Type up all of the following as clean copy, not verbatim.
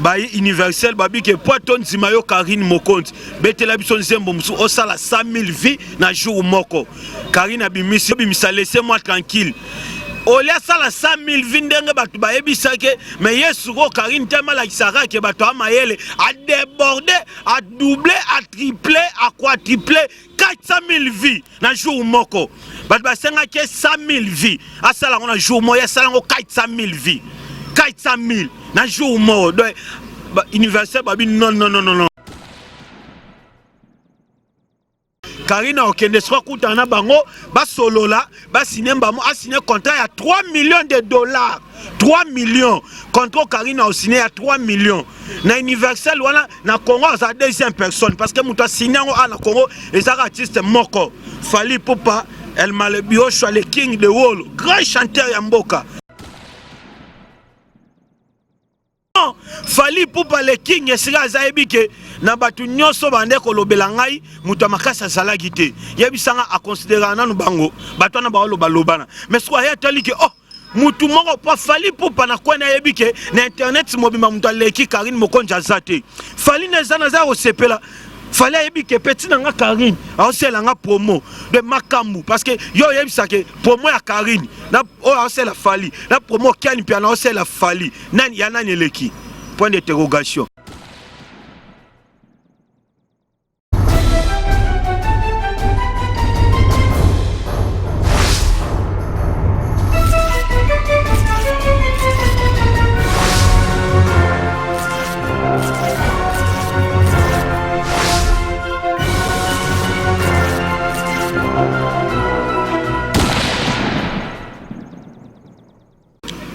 bayi universel babi ke poiton zimayo Karine Mokonzi betela biso nzembo musu osala 100 000 vies na jour moko. Karine abimisi bimisa laissez-moi tranquille. Olia sala 100 000 vies ndenge batu bayebisake mais yesu ko Karine tellement la kisaka ke batu amayele a débordé, a doublé, a triplé, a quadruplé 400 000 vies na jour moko. Batu basenga ke 100 000 vies asala na jour moko ya sala 400 000 vies. 400 000 na jour moko. Donc universel babi non non non non. Karine okende swa kutana bango ba solola ba signer mbamo a signé contrat à 3 millions de dollars. 3 millions contre Karine a signé à 3 millions. Na universel wana na Congo za deuxième personne parce que muta signé na Congo les artistes moko. Fally Ipupa El Malebio soit le king de wall, grand chanteur ya mboka. Fally Ipupa le king esika zaebike na batu nyonso bande ko lobela ngai mutu makasa salaki te yebisanga a considérer nanu bango batu na ba lobana mais soit ya tali ke oh mutu moko pa Fally Ipupa na kwena yebike na internet mobima mutu aleki Karine Mokonzi azate Fally nezana za osepela Fally yebike petit nga Karine aosela nga promo de makambu parce que yo yebisake promo ya Karine na o aosela Fally na promo kiani pia na aosela Fally nani ya nani eleki point d'interrogation.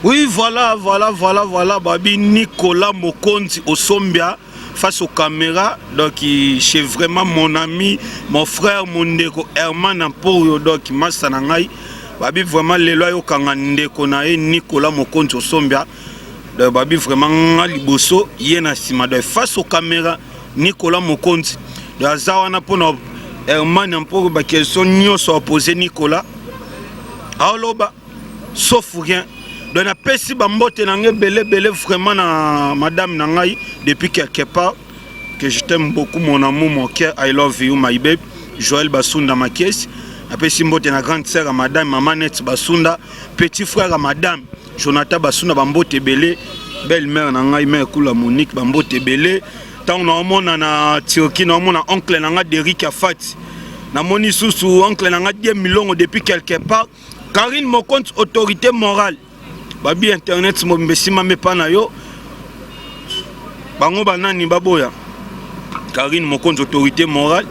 Oui, voilà, Babi Nicolas Mokonzi au Sombia face aux caméras. Donc, c'est vraiment mon ami, mon frère, mon ndeko, Herman Amporio, donc, Massanangai. Babi vraiment, les lois au Kangandeko, Nicolas Mokonzi au Sombia. Donc, Babi vraiment, Liboso, Yena Sima. Donc, face aux caméras, Nicolas Mokonzi. Donc, Zawana pour Herman Amporio, bah, quelles sont nous sont opposés, Nicolas. Alors, sauf rien. Donc, on a pesi bambote nange belé vraiment na madame nangai depuis quelque part que je t'aime beaucoup mon amour mon cœur I love you my babe Joël Basunda ma caisse a pesi mbote na grande sœur à madame maman Net Basunda petit frère à madame Jonathan Basunda bambote belé belle mère nangai mère kula Monique bambote belé tant on a mona na Tioki na mona oncle nanga Derrick Afati na moni susu oncle nanga 10 millions depuis quelque part Karine Mokonzi autorité morale. Babi internet mbesima mepana yo bango banani baboya Karine Mokonzi autorité morale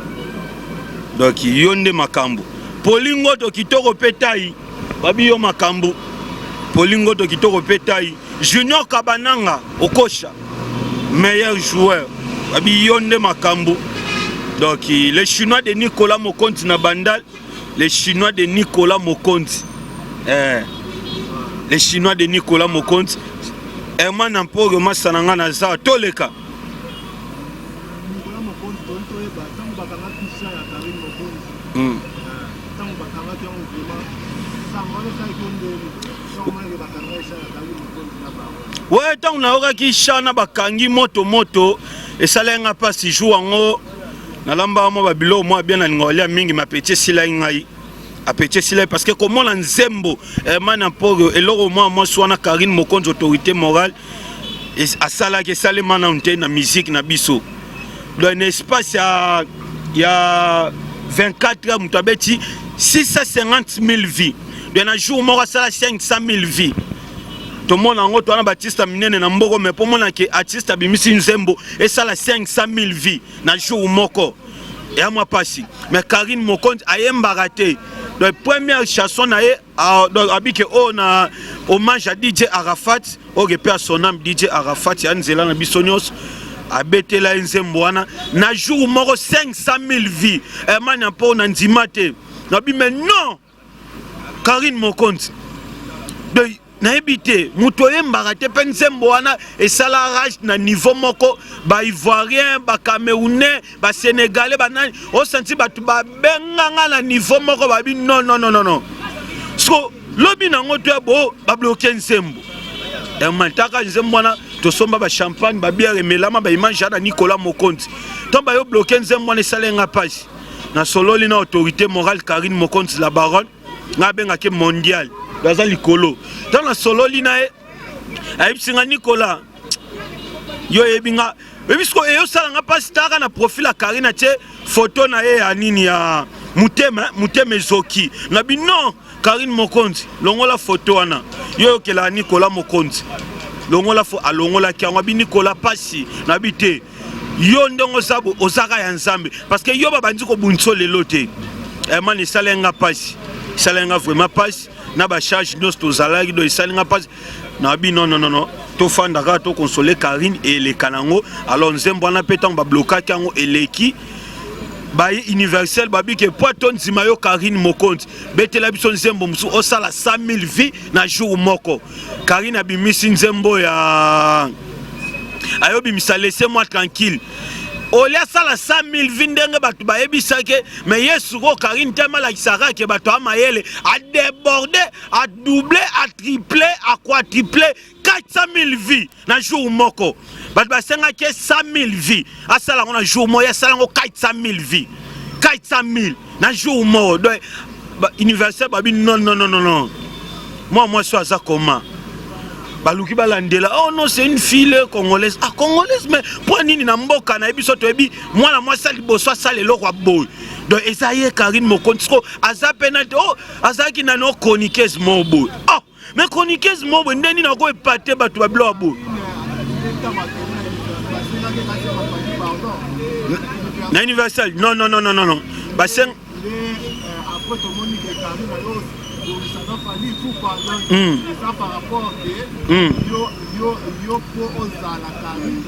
donc yonde makambo polingo to kitoko petai babi yo makambo polingo to kitoko petai Junior Kabananga okosha meilleur joueur babi yonde makambo donc les Chinois de Nicolas Mokonzi na bandal les Chinois de Nicolas Mokonzi les Chinois de Nicolas Mokonzi Herman Amporio Massananga na za toleka ouais tant na oka ki shana bakangi moto et salenga pas si joue ngo na lamba mo babilo mo bien na ngolia mingi ma petit sila ngai apete sila parce que comment la nzembo Herman Amporio et loro moi soit Karine Mokonzi autorité morale et à sala que salema na unte na musique na biso dans un espace il y a 24 heures mutabeti 650 000 vies dans un jour mora sala 500 000 vies tout le monde en gros Baptiste minene na mboko mais pour moi que artiste abimisi nzembo et sala 500 000 vies na jour moko et à moi passi mais Karine Mokonzi ayemba raté. La première chanson donc na hommage à DJ Arafat au repère son âme DJ Arafat yanzela na bisonyos abetela nzemboana na jour moko 500 000 vies Herman Amporio na ndimate na bi mais non Karine Mokonzi de na ebité muto yembaka te pe nzemboana et sala rage na niveau moko ba ivoirien ba camerounais ba sénégalais ba nani o senti batu ba benganga na niveau moko ba bi non so lobi nango to bo ba bloquer nzembo e mantaka nzemboana tosomba ba champagne ba bière emelama ba image na Nicolas Mokonzi tomba yo bloquer nzembo na salenga pasi na sololi na autorité morale Karine Mokonzi la baronne nga benga ke mondial baza likolo dans la sololi na ayibsinga Nicolas yo ebinga ebisko eyo salanga pasi taka na profil ya Karine tie photo na ye ya nini ya mutema ezoki na bino Karine Mokonzi longola photo wana yo kela Nicolas Mokonzi longola fo alongola kiangwa bi Nicolas pasi na bite yo ndongo sabo ozaka ya nzambe parce que yo babandi ko bunso lelo te man salenga pasi salenga vraiment pasi na ba charge nos to zalaki do salenga pasi na bi non to fanda ka to consoler Karine et les kanango alors nzembo na petango ba bloka kiango eleki baye universel babi ke poiton zimayo Karine Mokonzi betela biso nzembo musu osala 100,000 vies na jour moko Karine abimisi nzembo ya ayobi misa laissez-moi tranquille olia sala 100,000 vies ndenge batu bayebisake mais yesu ko Karine tellement la kisaka ke batu amayele a déborder a doubler a tripler a quadrupler 400,000 vies na jour moko batu basenga ke 100,000 vies asala na jour moko asala ngo 400,000 vies 400,000 na jour moko donc universel babi non moi je suis à comment baluki balandela oh non c'est une fille congolaise ah congolaise mais pour nini na mboka na ebiso to ebi mwana mwasi liboso sale lokwa boy donc esaye Karine Mokonzi ko azapenate oh azaki na no chroniqueuse mobo oh mais chroniqueuse mobo ndeni na ko epate batu bablo abo na universel non basen après tout le monde qui est Karine ça va falloir pour pardon ça par rapport yo pour ozala Karine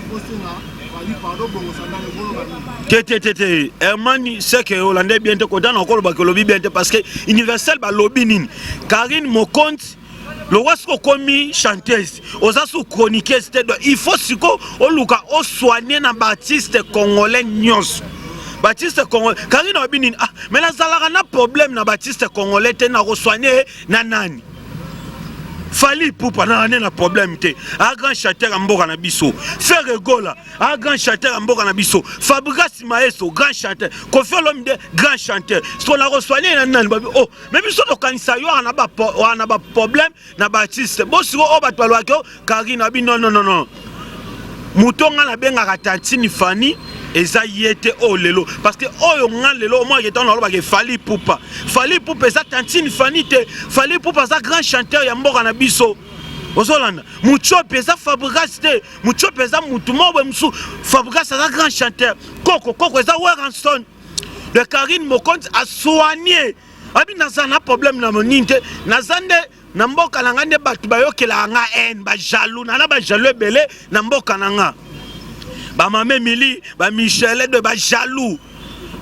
pardon bon ça tete Hermani c'est que Hollandais bien te content encore ba que lobby bien parce que universel ba lobby nini Karine Mokonzi le wasco commis chanteuse ozasu chroniqueuse il faut siko oluka o soigner na Baptiste congolais nyos Baptiste congolais Karine obinini ah mais la zalaka na problème na Baptiste congolais te na soigner na nani Fali Poupa na problème te a grand chanteur en mboka na biso Frère Gola a grand chanteur en mboka na biso Fabrice Maeso grand chanteur Kofi Olomide grand chanteur ce qu'on a reçoigné na nani oh mais biso to kanisa yo na ba problème na Baptiste bo siko o bato lwa ko Karine abi non mutonga na benga tantini Fani eza yete o lelo parce que oyo nga lelo moi j'étais dans le Fali Poupa eza tantine Fani te Fali Poupa za grand chanteur ya mboka na biso ozolanda Muchope eza Fabrice te Muchope eza mutu mobe musu Fabrice eza grand chanteur Koko eza Weranson le Karine Mokonzi a soigné abi nazana problème na moninte nazande na mboka na ngande batu bayokela nga en ba jaloux na ba jaloux belé na mboka na nga ba Mame Mili ba Michel de ba jaloux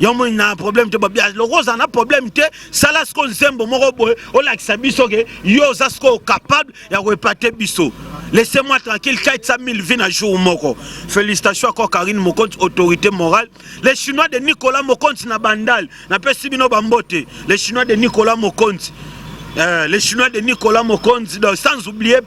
yomo na problème te ba bia le rose na problème te sala sko nzembo moko boy o la kisabiso ke yo zasko capable ya repater biso laissez-moi tranquille 400,000 vies na jour moko félicitations à Karine Mokonzi autorité morale les chinois de Nicolas Mokonzi na bandal na pesi bino bambote les chinois de Nicolas Mokonzi sans oublier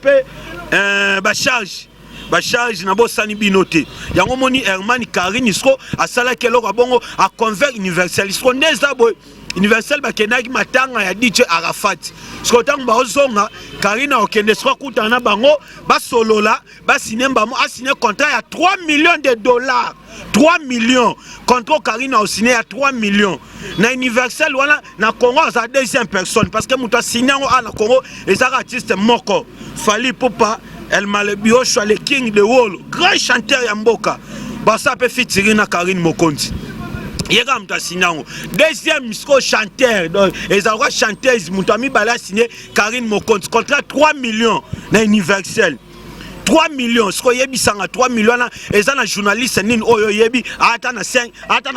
ba charge na bosani binote yango moni Hermani Karine isko asala keloko bongo a convert universel isko ndeza boy universel bakenaki matanga ya DJ Arafat isko tango bazonga Karine okende swa kutana bango basolola basine mbamo asine contrat ya 3 millions de dollars 3 millions contre Karine a signé à 3 millions na universel wana na Congo za deuxième personne parce que muta signé na Congo les artistes moko Fali Poupa El Malebio soit le king de wall grand chanteur ya mboka basa pe featuring na Karine Mokonzi yega muta signé deuxième chanteur donc les chanteuse mutami bala signé Karine Mokonzi contrat 3 millions na universel 3 millions, ce qu'on y a 3 millions, et ça, un journaliste, nin oyo yebi, attend à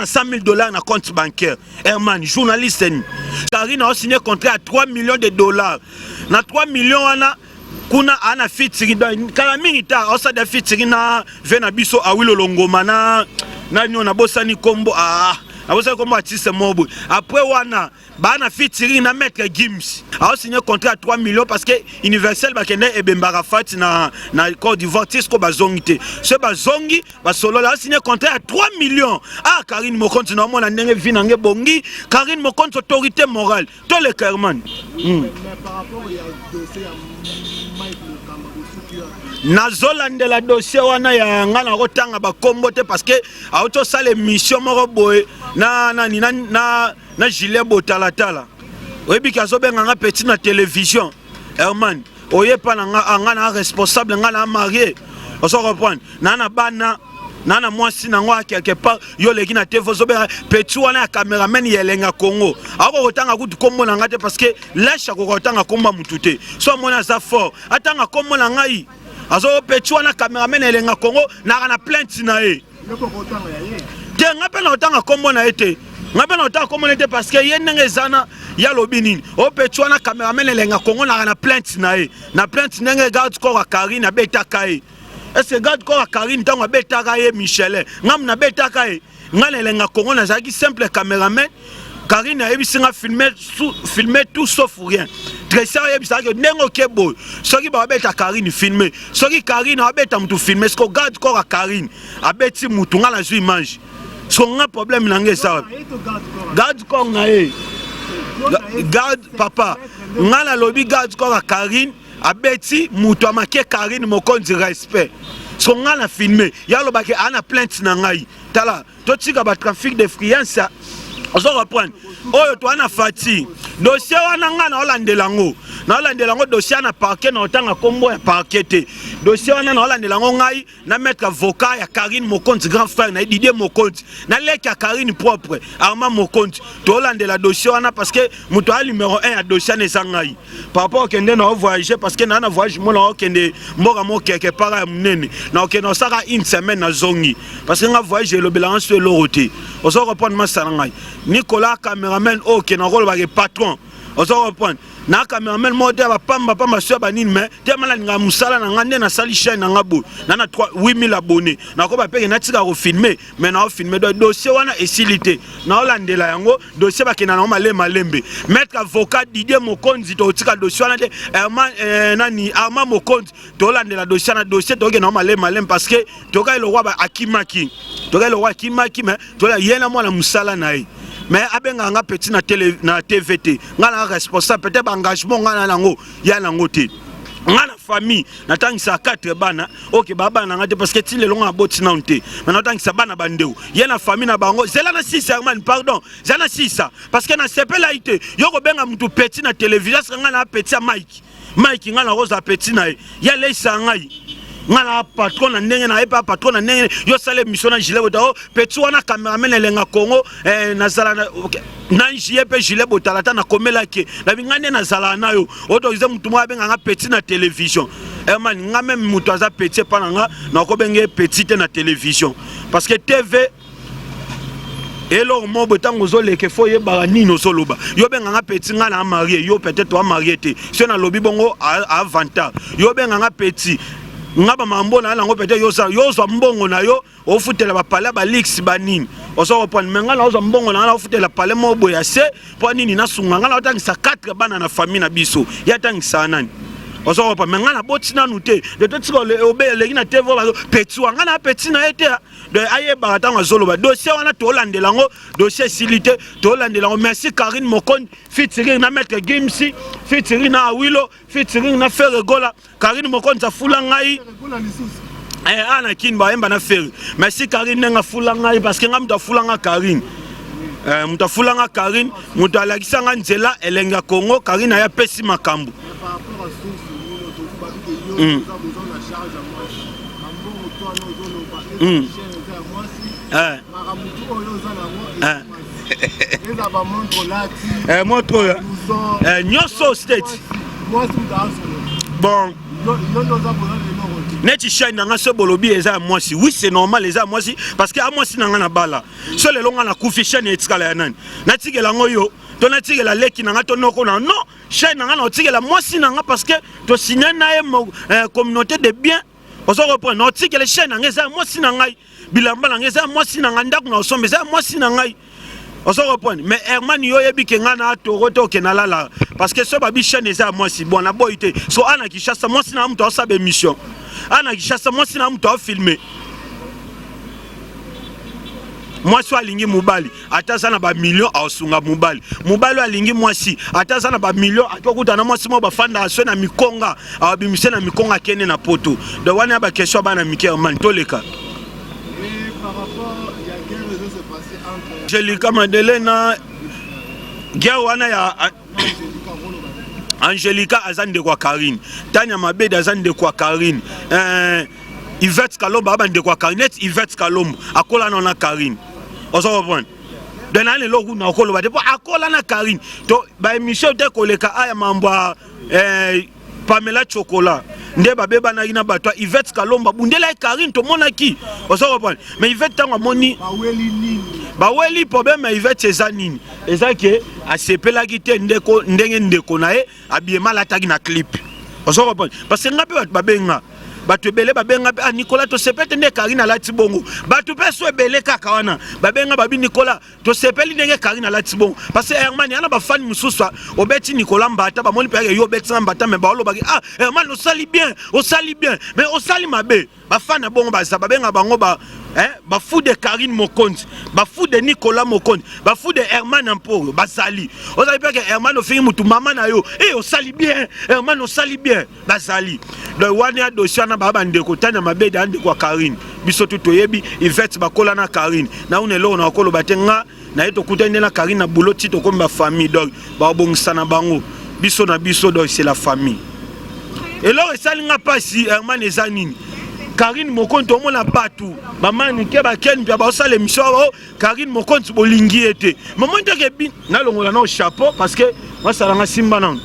100,000 dollars na compte bancaire. Herman, journaliste, Karine a signé contrat à 3 millions de dollars. Na 3 millions, kuna ana featuring dans Kalamingita, osa da featuring na Venabiso Awilo Longomana, na nyona bosani kombo abosala comme artiste mobo après wana bana featuring na maître Gims a signé contrat à 3 millions parce que Universal bakende ebembara fati na Côte d'Ivoire tisco bazongité ce bazongi ba solo la signé contrat à 3 millions ah Karine Mokonzi na mona ndenge vinange bongi Karine Mokonzi autorité morale to le Kerman mais par rapport il y a dossier à Mike Lukambo nazolandela dossier wana ya ngana kotanga bakombo te parce que auto sale mission moko boye na gilet botalatala oyebi kazo benga nga petit na télévision Herman oye pa nga na responsable nga na marié oso reprendre na bana nana mwasi nango quelque part yo leki na TV zobenga petit wana ya cameraman yelenga Congo ako kotanga kutu kombo na ngate parce que lesha ko kotanga komba mutute so mona za fort atanga kombo na ngai azo petit wana cameraman yelenga Congo na plainte na ye te ngape na otanga kombo na ete ngape na otanga kombo na ete parce que ye ndenge zana ya lobi nini o petit wana cameraman yelenga Congo na plainte na ye na plainte ndenge garde corps Karine abetaka ye. Est-ce que garde corps Karine tango betaka ye Michel ngam na betaka ye ngana lenga Congo na zaki simple caméraman Karine a ebisinga filmer tout sauf rien très sérieux bisaka que nengo kebo soki ba beta Karine filmer soki Karine a beta mutu filmer ce que garde corps Karine abeti mutu ngala zu image so nga problème nange ça garde corps na ye garde papa ngala lobi garde corps Karine abeti mutu amake Karine Mokonzi respect so ngana filmer yalo bake ana plainte na ngai tala to tika ba trafic de friança ozo reprendre oyo to ana fati dossier wana ngana olandela ngo dossier na parquet na otanga kombo ya parquet te dossier wana na olandela ngo ngai na mettre avocat ya Karine Mokonzi grand frère na Didier Mokonzi na leki ya Karine propre Armand Mokonzi to olandela dossier wana parce que muto a numéro 1 ya dossier na ngai par rapport kende na voyager parce que na voyage mo na kende mboka mo quelque part ya munene na okende osaka une semaine na zongi parce que nga voyage le bilan sur l'oroté ozo reprendre masala ngai Nicolas cameraman ok na rôle ba patron ozo reprendre na cameraman modèle ba pamba sur banine mais tellement nga musala na ngande na sali chaîne na ngabo na 8000 abonnés na ko ba peke na tika ko filmer mais na filmer dossier wana esilité na olandela yango dossier ba kena na malembe maître avocat Didier Mokonzi to tika dossier wana de nani Armand Mokonzi to olandela dossier na dossier to ke na malembe parce que to ka le roi ba akimaki to ka le roi akimaki mais to la yena mo na musala na ye mais abenga nga petit na télé na TVT ngana responsable peut-être engagement ngana nango ya nango te ngana famille natangisa 4 bana OK baba na ngate parce que ti le longa boti na onte mais natangisa bana bandeu ya na famille na bango zela na 6 Herman pardon zela na 6 parce que na sepela ite yoko benga mtu petit na télévision ngana petit Mike ngana roza petit na ya leisa ngai ngana patron na ndenge na epa patron na ndenge yo sale mission na gilet botao petit wana cameraman elenga Congo na zala na JP gilet botalata na komela ke na bingane na zala nayo otoize mutu mwa benga nga petit na télévision man nga même mutu aza petit pa nga na ko benge petit na télévision parce que TV elo mo botango zoleke fo ye ba nino soloba yo benga nga petit nga na marié yo peut-être toi marié te si na lobi bongo avantage yo benga nga petit ngaba mambo na lango pete yo zo mbongo na yo ofutela ba pala ba lix banini oso reprendre menga na ozo mbongo na ofutela pala mo boya se po nini na sunga ngala otangisa 4 bana na famille na biso ya tangisa nani oso reprendre menga na botina nute de totiko le obele na TV ba petit wanga na petit na ete de aye ba tanga zolo ba dossier wana to landela ngo dossier silité to landela ngo merci Karine Mokonzi featuring na maître Gims featuring na Awilo featuring na Ferregola Karine Mokonzi afula ngai ana kin ba emba na Ferre merci Karine nga fula ngai parce que ngam ta fula nga Karine mutafula nga Karine mutu alakisa nga nzela elenga Congo Karine ya pesi makambo Nyoso state bon neti chaîne nanga se bolobi eza mwasi oui c'est normal eza mwasi parce que a mwasi nanga na bala so le longa na kufi chaîne etikala ya nani natikela ngoyo to natikela leki nanga to noko na non chaîne nanga na otikela mwasi nanga parce que to signer na communauté de bien oso reprendre otikela chaîne nanga eza mwasi nanga bilamba nanga eza mwasi nanga ndako na osombe eza mwasi nanga On se reprend. Mais Herman Yoyebi Kengana Toroto Kenalala. Parce que ce babi chaîne est à moi si bon la boité. So Anna qui chasse moi si n'a sa émission. Anna qui chasse moi si n'a filmé. Moi soit alingi mobali. Atazana ba million à Osunga mobali. Mobali alingi moi si. Atazana ba million. Atokuta na moi si moi ba fanda aswe na mikonga. Abimise na mikonga kene na poto. De wana ba question ba na Mike Herman toleka. Et par rapport, il y a quelle raison se passer entre Angelica Madeleine Giawana ya Angelica azan de kwa Karine Tanya Mabede azan de kwa Karine Yvette Kalomba aban de kwa Karine Yvette Kalomba akola na Karine on se reprend dena le logo na akola ba de akola na Karine to ba émission te koleka aya mamba Pamela Chocolat nde babeba na ina batwa Yvette Kalomba bundela Karine to mona ki on se reprend mais Yvette tanga moni baweli problème Yvette ezanini ezake asepela kite ndeko ndenge ndeko nae abiema la tagi na clip on se reprend parce que ngape bat babenga batu bele babenga ah Nicolas to sepete nde Karine alati bongo batu peso ebele kaka wana babenga babi Nicolas to sepeli ndenge Karine alati bongo parce que Herman yana ba fan mususu obeti Nicolas Mbata ba moni pe yo beti Mbata me ba lo bagi ah Herman o sali bien mais o sali mabe ba fan bongo ba babenga bango ba ba fou de Karine Mokonzi ba fou de Nicolas Mokonzi ba fou de Herman Ampo ba sali o sali pe que Herman o fingi mutu mama na yo o sali bien Herman o sali bien ba sali le wania dossier na baba ndeko Tanya Mabede ande kwa Karine biso tutoyebi Yvette bakola na Karine na unelo na okolo batenga na yeto kutende na Karine na boulot tito comme ba famille donc ba bongisa na bango biso na biso donc c'est la famille et là esalinga pasi Herman ezanini Karine Mokonzi omona batu mamani ke ba ken bia ba sala émission Karine Mokonzi bolingi ete maman ndeke bi na longola na chapeau parce que moi ça langa simba nan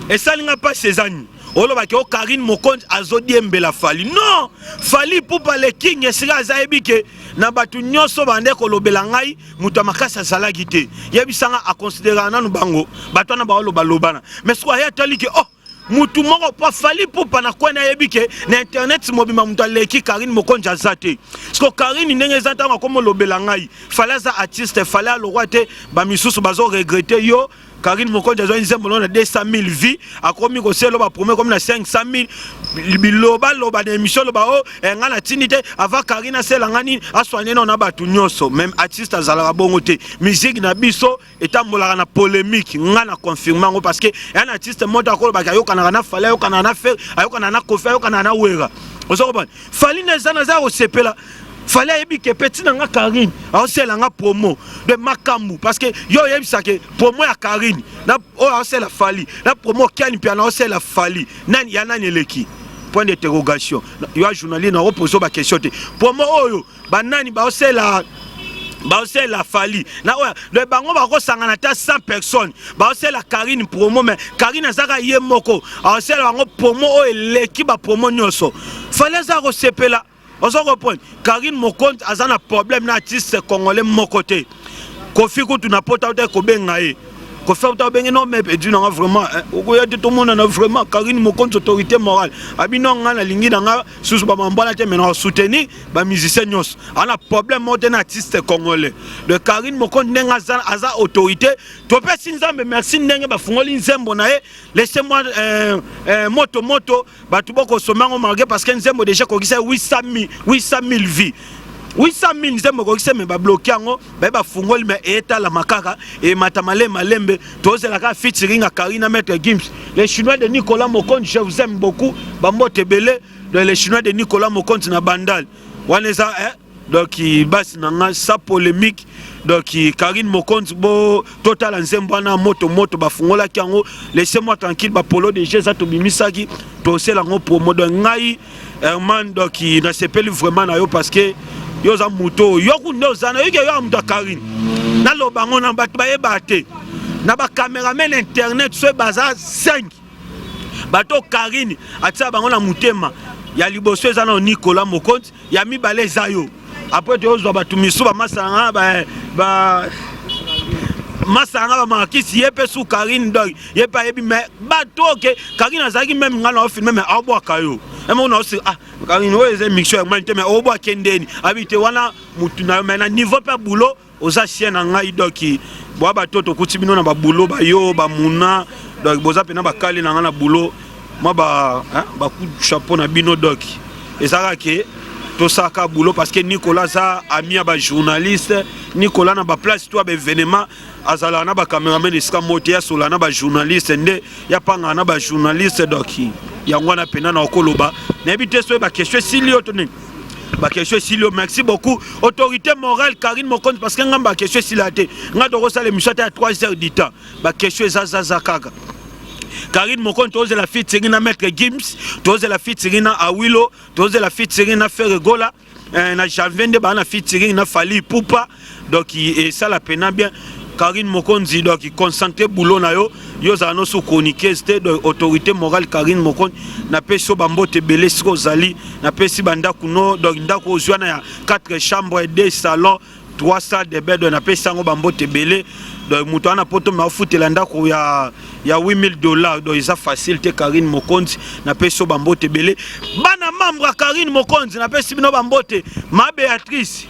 et ça n'a pas ces années. Oloba ke Karine Mokonzi azodi embela Fali. Non, Fali pour parler king esira zaebike na batu nyoso bande ko lobela ngai muta makasa sala gite. Yebisanga a considérer nanu bango, batu na ba loba lobana. Mais soit ya tali ke oh mutu moko pa Fali pour pana kwa na yebike na internet mobima muta leki Karine Mokonzi azate. Sko Karine ndenge zata ko lobela ngai. Fala za artiste fala lo roite ba misusu bazo regretter yo. Karine Mokonzi a une bonne 200 000 vies. A commis que c'est le premier comme 500 000. Biloba, loba d'émission, loba oh, et ngana tinite avant Karine a selangani a soigné non abatu nyoso. Même artiste a zala bongote. Musique na biso étant mola na polémique. Ngana confirmant parce que un artiste monte à quoi bagayo kanana fallait au kanana faire, ayo kanana kofi, ayo kanana wera. On se reprend. Fallait les anaza au sepela. Fallait que petit nanga Karine a aussi la promo de Makambu parce que yo yeb ça que promo à Karine na o aussi la Fali la promo Kani piano aussi la Fali nan ya nan eleki point d'interrogation yo journaliste na repose ba question te promo oyo banani ba aussi la Fali na oya le bango ba ko sangana ta 100 personnes ba aussi la Karine promo mais Karine azaka ye moko a aussi la promo o eleki ba promo nyoso fallait ça resepela. On se reprend. Karine Mokonzi a un problème d'artiste congolais mon côté. Kofi Kutu n'a pas de Kobengae. Kofi Kutu non mais du non vraiment. Tout le monde a vraiment Karine Mokonzi autorité morale. Abino ngana lingi nga sous ba mambala te maintenant soutenir ba musicien nyos. On a problème d'un artiste congolais. Le Karine Mokonzi nga za autorité. To pe sinzambe merci ndenge ba fungoli nzembo na ye. Laissez-moi moto ba tuboko somango marqué parce que nzembo déjà ko kisa 800 000 vies. 800 000 nzembo ko kisa me ba bloquer ngo ba fungoli me eta la makaka et matamale malembe tozela ka featuring Karina Maître Gims. Les Chinois de Nicolas Mokonzi je vous aime beaucoup. Ba mbote belé les Chinois de Nicolas Mokonzi na bandal. Waneza donc il basse nanga sa polémique donc Karine Mokonzi bo total nzembo na moto ba fungola kango laissez-moi tranquille ba polo de Jésus to bimisaki to sela ngo promo de ngai Herman donc na sepeli vraiment na yo parce que yo za moto yo kundo zana yo yo mta Karine na lo bango na bat ba ebate na ba cameraman internet so baza 5 bato Karine atia bango na mutema ya liboso ezana Nicolas Mokonzi ya mibale zayo. Après tu as batu misu ba masanga masanga ba makisi yepe sou Karine dog yepa yebi mais bato ke Karine azaki même ngana film mais abo kayo et mon aussi ah Karine ouais c'est mixeur mais obo kendeni habite wana mutu na mais na niveau pas boulot aux anciens ngai doki bo bato to kuti bino na ba boulot ba yo ba muna donc boza pena ba kali na ngana boulot moi ba coup de chapeau na bino doki et ça que tout ça ka boulot parce que Nicolas a ami ba journaliste Nicolas na ba place toi ba événement azala na ba cameraman iska moté ya sola na ba journaliste nde ya panga na ba journaliste doki ya ngwana pena na okoloba na ebite so ba question silio to ne ba question silio merci beaucoup autorité morale Karine Mokonzi parce que ngamba question silate ngado ko sala émission à 3h du temps ba question zaza kaka Karine Mokonzi toze la featuring na Maître Gims toze la featuring na Awilo toze la featuring na Ferregola na Janvende ba na featuring na Fali Poupa donc et ça la peine bien Karine Mokonzi donc concentré boulot na yo za no so chroniquer c'était de autorité morale Karine Mokonzi na peso bambote belé siko zali na pesi banda kuno donc ndako ozwana ya 4 chambres et 2 salons 3 salles de bain na pesa ngo bambote belé donc muto ana poto ma futela ndako ya $8,000 donc ça facilité Karine Mokonzi na peso bambote belé bana membre Karine Mokonzi na pesi bino bambote ma Béatrice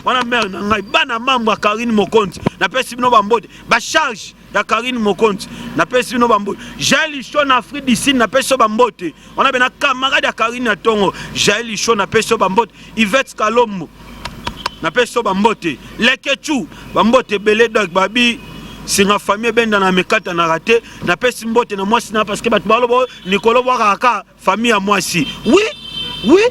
wana mère na ngai bana membre Karine Mokonzi na pesi bino bambote ba charge ya Karine Mokonzi na pesi bino bambote Jaël Chon Afrique d'ici na peso bambote wana bena camarade ya Karine na tongo Jaël Chon na peso bambote Yvette Kalombo na peso bambote Lekechu bambote belé donc babi singa famille benda na mekata na raté na pesi mbote na mwasi na parce que bat balobo Nicolo Waka famille à mwasi oui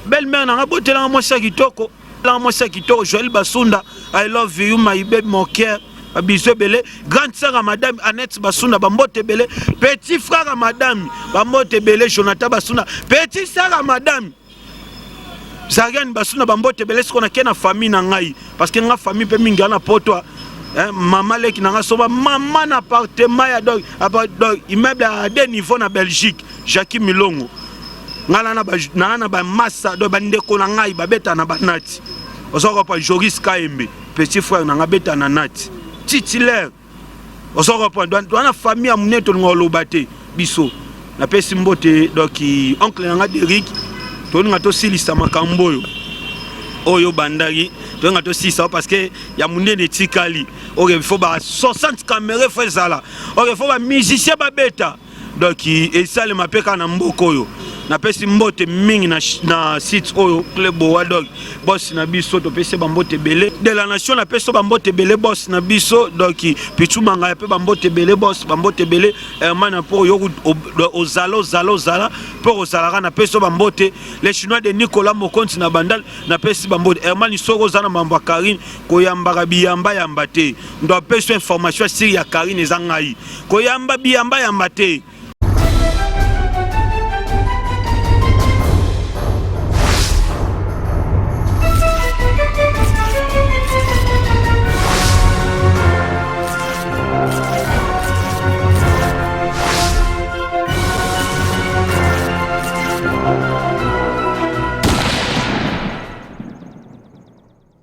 belle-mère na bote na mwasi kitoko la mwasi kitoko Joël Basunda I love you my baby mon cœur bisou belé grande sœur à madame Annette Basunda bambote belé petit frère à madame bambote belé Jonathan Basunda petit sœur à madame Zariane Basunda bambote belé ce qu'on a na famille na ngai parce que nga famille pe mingi na poto maman leki na nga soba maman na appartement ya donc immeuble à 2 niveaux na Belgique Jackie Milongo ngala na ba massa do bandeko na ngai babeta na banati osoko pa Joris Kaembe petit frère na nga beta na nati titulaire osoko pa na famille ya muneto ngoloba te biso na pesi mbote donc oncle na nga Derrick to nga to silisa makambo oyo bandagi to nga to silisa parce que ya munene tikali il faut ba 60 caméras fezala il faut ba musicien babeta donc et ça le mapeka na mboko yo na pesi mbote mingi na site oyo club wa dog boss na biso to pesi bambote belé de la nation na peso bambote belé boss na biso donc pichu manga pe bambote belé boss bambote belé mana pour yo zala pour ozalara na peso bambote les chinois de Nicolas Mokonzi na bandal na pesi bambote hermani soko zana mamba Karine koyamba biyamba yamba te ndo peso information sur ya Karine ezangai koyamba biyamba yamba te